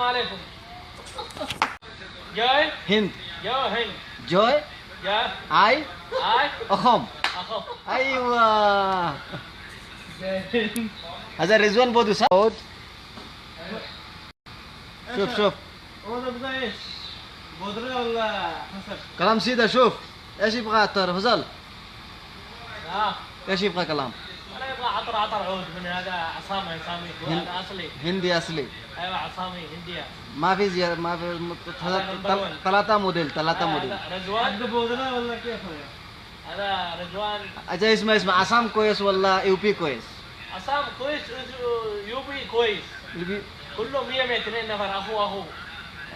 عليكم. جاي هند. جو هند. جوي. جا اي. هاي اخم. اخو. ايوه. هذا رضوان بودو صح؟ شوف شوف هو ده بقى ايش؟ بودرة ولا حسب؟ كلام سيدة. شوف ايش يبغى فضل؟ اه ايش يبغى كلام؟ انا يبغى عطر عود من هذا عصامي هذا اصلي. هندي اصلي. ايوه عصامي هندية. ما في زيادة، ما في هذا نمبر 1. ثلاثة موديل، ثلاثة موديل. هذا رضوان بودرة ولا كيف هذا رضوان. اجا اسمه عصام كويس ولا يوبي كويس؟ عصام كويس يوبي كويس. يوبي. كلهم 100 200 نفر اخو.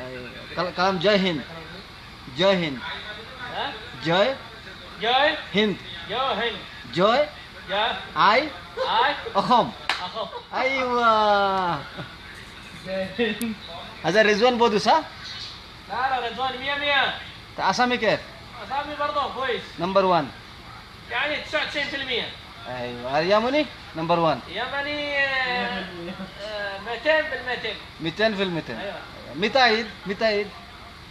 أيوة. كلام جاي هند. جاي هند. ها جاي جاي هند. جو هند. جاي جا اي هاي اخم. اخو. ايوه. هذا رضوان بودو صح؟ لا رضوان 100 100. اسامي كيف؟ اسامي برضه كويس نمبر 1. يعني 99%. ايوه اليمني نمبر 1. يمني 200 بالمئتين. 200 في المئتين. ايوه. متى عيد؟ متى عيد؟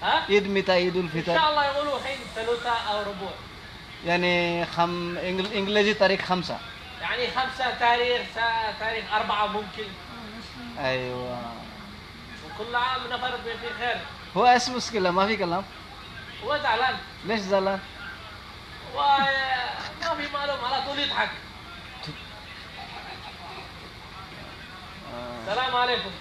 ها عيد متى عيد ان الفطر؟ شاء الله يقولوا الحين ثلاثة او ربوع. يعني انجليزي تاريخ 5. يعني 5 تاريخ 4 ممكن. ايوه. وكل عام نفر في خير. هو ايش مشكلة؟ ما في كلام. هو زعلان. ليش زعلان؟ وما في معلوم على طول يضحك. السلام عليكم.